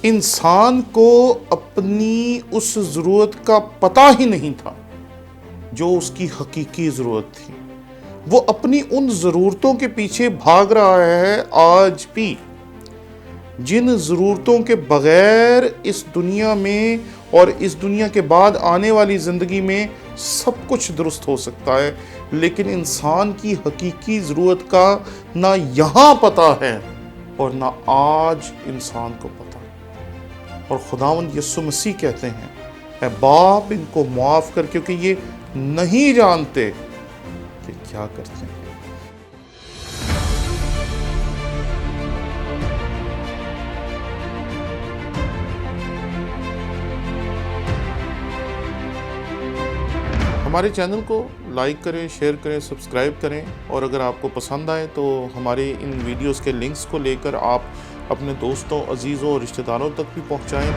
انسان کو اپنی اس ضرورت کا پتہ ہی نہیں تھا جو اس کی حقیقی ضرورت تھی۔ وہ اپنی ان ضرورتوں کے پیچھے بھاگ رہا ہے آج بھی، جن ضرورتوں کے بغیر اس دنیا میں اور اس دنیا کے بعد آنے والی زندگی میں سب کچھ درست ہو سکتا ہے، لیکن انسان کی حقیقی ضرورت کا نہ یہاں پتہ ہے اور نہ آج انسان کو پتہ ہے۔ اور خداوند یسوع مسیح کہتے ہیں، اے باپ ان کو معاف کر، کیونکہ یہ نہیں جانتے کہ کیا کرتے ہیں۔ ہمارے چینل کو لائک کریں، شیئر کریں، سبسکرائب کریں، اور اگر آپ کو پسند آئے تو ہمارے ان ویڈیوز کے لنکس کو لے کر آپ اپنے دوستوں، عزیزوں اور رشتہ داروں تک بھی پہنچائیں،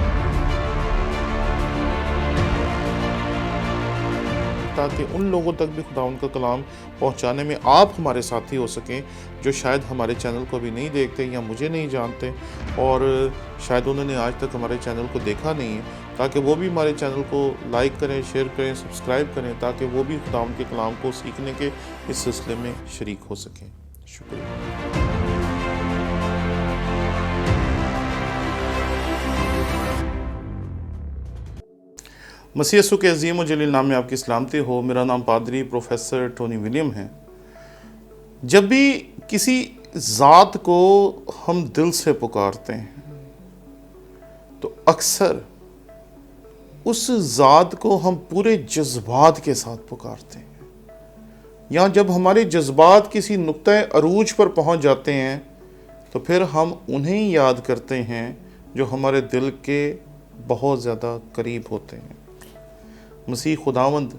تاکہ ان لوگوں تک بھی خداوند کا کلام پہنچانے میں آپ ہمارے ساتھی ہو سکیں جو شاید ہمارے چینل کو ابھی نہیں دیکھتے یا مجھے نہیں جانتے، اور شاید انہوں نے آج تک ہمارے چینل کو دیکھا نہیں ہے، تاکہ وہ بھی ہمارے چینل کو لائک کریں، شیئر کریں، سبسکرائب کریں، تاکہ وہ بھی خداوند کے کلام کو سیکھنے کے اس سلسلے میں شریک ہو سکیں۔ شکریہ۔ مسیح یسوع کے عظیم و جلیل نام میں آپ کی سلامتی ہو۔ میرا نام پادری پروفیسر ٹونی ولیم ہے۔ جب بھی کسی ذات کو ہم دل سے پکارتے ہیں تو اکثر اس ذات کو ہم پورے جذبات کے ساتھ پکارتے ہیں، یا جب ہمارے جذبات کسی نقطۂ عروج پر پہنچ جاتے ہیں تو پھر ہم انہیں یاد کرتے ہیں جو ہمارے دل کے بہت زیادہ قریب ہوتے ہیں۔ مسیح خداوند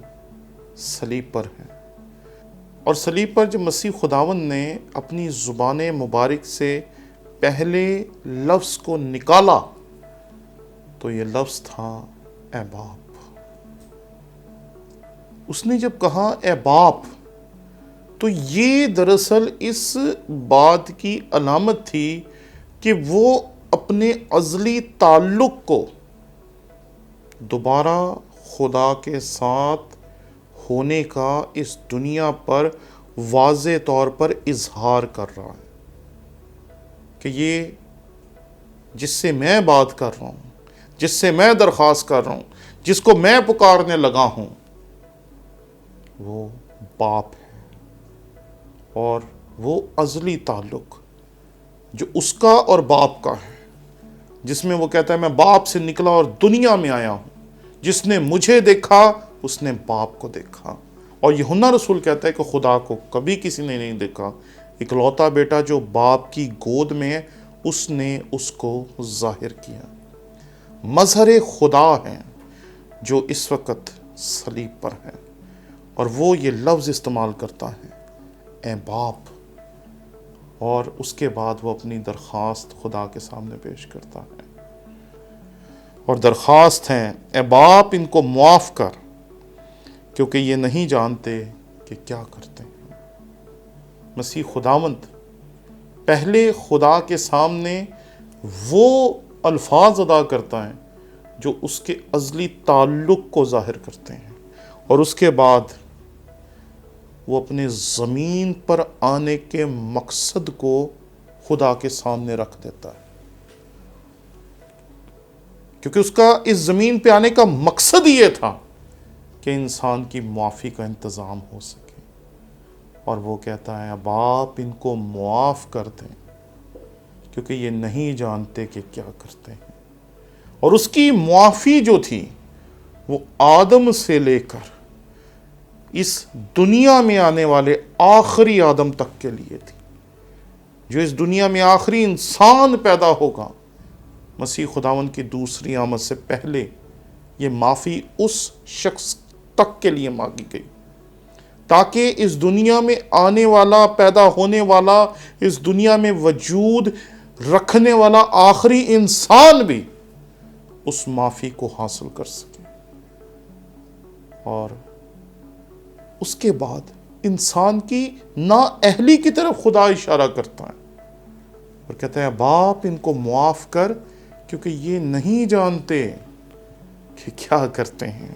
صلیب پر ہے، اور صلیب پر جب مسیح خداوند نے اپنی زبان مبارک سے پہلے لفظ کو نکالا تو یہ لفظ تھا اے باپ۔ اس نے جب کہا اے باپ تو یہ دراصل اس بات کی علامت تھی کہ وہ اپنے ازلی تعلق کو دوبارہ خدا کے ساتھ ہونے کا اس دنیا پر واضح طور پر اظہار کر رہا ہے کہ یہ جس سے میں بات کر رہا ہوں، جس سے میں درخواست کر رہا ہوں، جس کو میں پکارنے لگا ہوں، وہ باپ ہے، اور وہ ازلی تعلق جو اس کا اور باپ کا ہے، جس میں وہ کہتا ہے میں باپ سے نکلا اور دنیا میں آیا ہوں، جس نے مجھے دیکھا اس نے باپ کو دیکھا۔ اور یوحنا رسول کہتا ہے کہ خدا کو کبھی کسی نے نہیں دیکھا، اکلوتا بیٹا جو باپ کی گود میں ہے اس نے اس کو ظاہر کیا۔ مظہر خدا ہے جو اس وقت صلیب پر ہے، اور وہ یہ لفظ استعمال کرتا ہے اے باپ، اور اس کے بعد وہ اپنی درخواست خدا کے سامنے پیش کرتا ہے، اور درخواست ہے اے باپ ان کو معاف کر، کیونکہ یہ نہیں جانتے کہ کیا کرتے ہیں۔ مسیح خداوند پہلے خدا کے سامنے وہ الفاظ ادا کرتا ہے جو اس کے ازلی تعلق کو ظاہر کرتے ہیں، اور اس کے بعد وہ اپنے زمین پر آنے کے مقصد کو خدا کے سامنے رکھ دیتا ہے، کیونکہ اس کا اس زمین پہ آنے کا مقصد یہ تھا کہ انسان کی معافی کا انتظام ہو سکے، اور وہ کہتا ہے باپ ان کو معاف کر دیں کیونکہ یہ نہیں جانتے کہ کیا کرتے ہیں۔ اور اس کی معافی جو تھی وہ آدم سے لے کر اس دنیا میں آنے والے آخری آدم تک کے لیے تھی، جو اس دنیا میں آخری انسان پیدا ہوگا۔ مسیح خداوند کی دوسری آمد سے پہلے یہ معافی اس شخص تک کے لیے مانگی گئی، تاکہ اس دنیا میں آنے والا، پیدا ہونے والا، اس دنیا میں وجود رکھنے والا آخری انسان بھی اس معافی کو حاصل کر سکے۔ اور اس کے بعد انسان کی نااہلی کی طرف خدا اشارہ کرتا ہے اور کہتا ہے باپ ان کو معاف کر کیونکہ یہ نہیں جانتے کہ کیا کرتے ہیں۔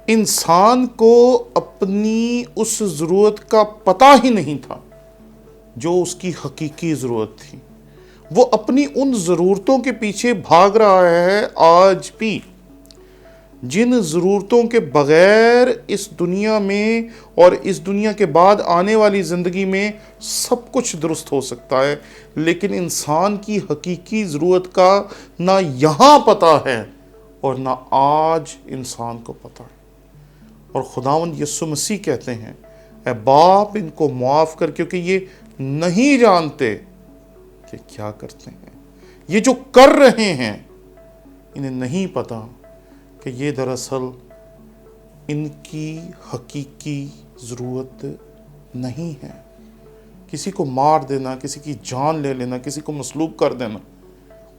انسان کو اپنی اس ضرورت کا پتہ ہی نہیں تھا جو اس کی حقیقی ضرورت تھی۔ وہ اپنی ان ضرورتوں کے پیچھے بھاگ رہا ہے آج بھی، جن ضرورتوں کے بغیر اس دنیا میں اور اس دنیا کے بعد آنے والی زندگی میں سب کچھ درست ہو سکتا ہے، لیکن انسان کی حقیقی ضرورت کا نہ یہاں پتہ ہے اور نہ آج انسان کو پتہ ہے۔ اور خداوند یسوع مسیح کہتے ہیں، اے باپ ان کو معاف کر، کیونکہ یہ نہیں جانتے کہ کیا کرتے ہیں۔ یہ جو کر رہے ہیں انہیں نہیں پتا کہ یہ دراصل ان کی حقیقی ضرورت نہیں ہے۔ کسی کو مار دینا، کسی کی جان لے لینا، کسی کو مصلوب کر دینا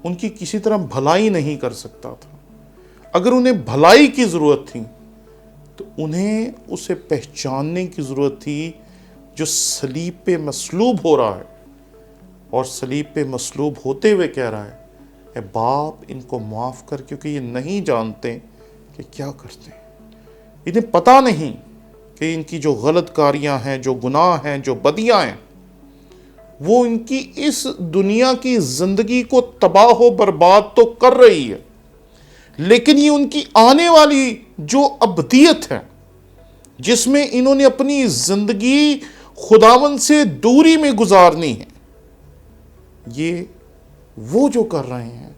ان کی کسی طرح بھلائی نہیں کر سکتا تھا۔ اگر انہیں بھلائی کی ضرورت تھی تو انہیں اسے پہچاننے کی ضرورت تھی جو صلیب پہ مصلوب ہو رہا ہے، اور صلیب پہ مصلوب ہوتے ہوئے کہہ رہا ہے، اے باپ ان کو معاف کر، کیونکہ یہ نہیں جانتے کہ کیا کرتے ہیں۔ انہیں پتہ نہیں کہ ان کی جو غلط کاریاں ہیں، جو گناہ ہیں، جو بدیاں ہیں، وہ ان کی اس دنیا کی زندگی کو تباہ و برباد تو کر رہی ہے، لیکن یہ ان کی آنے والی جو ابدیت ہے، جس میں انہوں نے اپنی زندگی خداوند سے دوری میں گزارنی ہے، یہ وہ جو کر رہے ہیں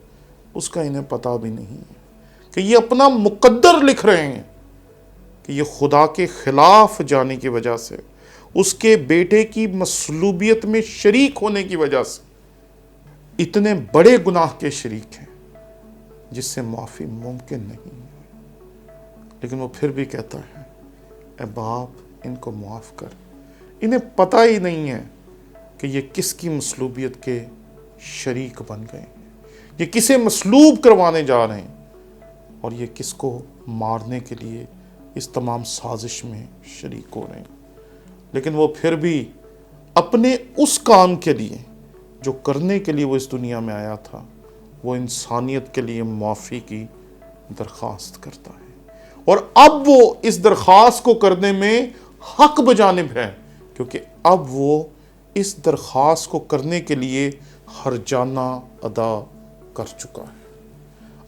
اس کا انہیں پتہ بھی نہیں ہے کہ یہ اپنا مقدر لکھ رہے ہیں کہ یہ خدا کے خلاف جانے کی وجہ سے، اس کے بیٹے کی مصلوبیت میں شریک ہونے کی وجہ سے اتنے بڑے گناہ کے شریک ہیں جس سے معافی ممکن نہیں ہے۔ لیکن وہ پھر بھی کہتا ہے، اے باپ ان کو معاف کر۔ انہیں پتہ ہی نہیں ہے کہ یہ کس کی مصلوبیت کے شریک بن گئے ہیں، یہ کسے مصلوب کروانے جا رہے ہیں، اور یہ کس کو مارنے کے لیے اس تمام سازش میں شریک ہو رہے ہیں۔ لیکن وہ پھر بھی اپنے اس کام کے لیے جو کرنے کے لیے وہ اس دنیا میں آیا تھا، وہ انسانیت کے لیے معافی کی درخواست کرتا ہے، اور اب وہ اس درخواست کو کرنے میں حق بجانب ہے، کیونکہ اب وہ اس درخواست کو کرنے کے لیے ہر جانہ ادا کر چکا ہے،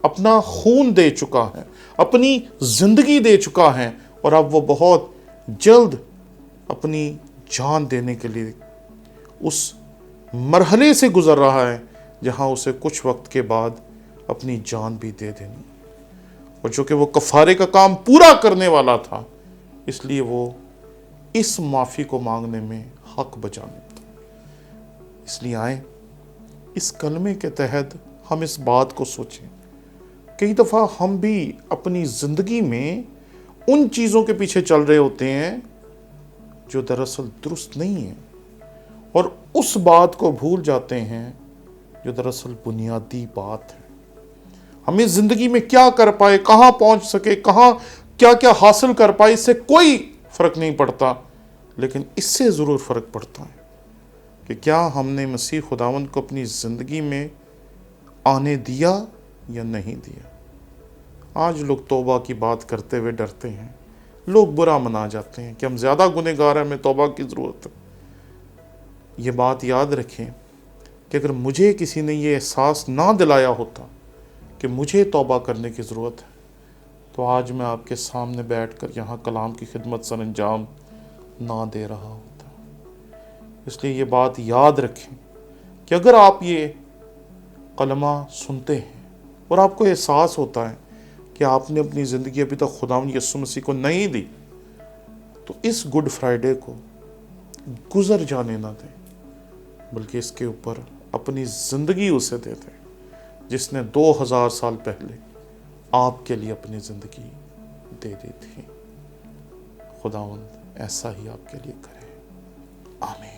اپنا خون دے چکا ہے، اپنی زندگی دے چکا ہے، اور اب وہ بہت جلد اپنی جان دینے کے لیے اس مرحلے سے گزر رہا ہے جہاں اسے کچھ وقت کے بعد اپنی جان بھی دے دینی، اور چونکہ وہ کفارے کا کام پورا کرنے والا تھا، اس لیے وہ اس معافی کو مانگنے میں حق بجانب تھا۔ اس لیے آئیں اس کلمے کے تحت ہم اس بات کو سوچیں۔ کئی دفعہ ہم بھی اپنی زندگی میں ان چیزوں کے پیچھے چل رہے ہوتے ہیں جو دراصل درست نہیں ہیں، اور اس بات کو بھول جاتے ہیں جو دراصل بنیادی بات ہے۔ ہمیں زندگی میں کیا کر پائے، کہاں پہنچ سکے، کہاں کیا کیا حاصل کر پائے، اس سے کوئی فرق نہیں پڑتا، لیکن اس سے ضرور فرق پڑتا ہے کہ کیا ہم نے مسیح خداوند کو اپنی زندگی میں آنے دیا یا نہیں دیا۔ آج لوگ توبہ کی بات کرتے ہوئے ڈرتے ہیں، لوگ برا منا جاتے ہیں کہ ہم زیادہ گنہگار ہیں، ہمیں توبہ کی ضرورت ہے۔ یہ بات یاد رکھیں کہ اگر مجھے کسی نے یہ احساس نہ دلایا ہوتا کہ مجھے توبہ کرنے کی ضرورت ہے، تو آج میں آپ کے سامنے بیٹھ کر یہاں کلام کی خدمت سر انجام نہ دے رہا ہوتا۔ اس لیے یہ بات یاد رکھیں کہ اگر آپ یہ کلمہ سنتے ہیں اور آپ کو احساس ہوتا ہے کہ آپ نے اپنی زندگی ابھی تک خداوند یسوع مسیح کو نہیں دی، تو اس گڈ فرائیڈے کو گزر جانے نہ دیں، بلکہ اس کے اوپر اپنی زندگی اسے دے دیں جس نے 2000 سال پہلے آپ کے لیے اپنی زندگی دے دی تھی۔ خداوند ایسا ہی آپ کے لیے کرے۔ آمین۔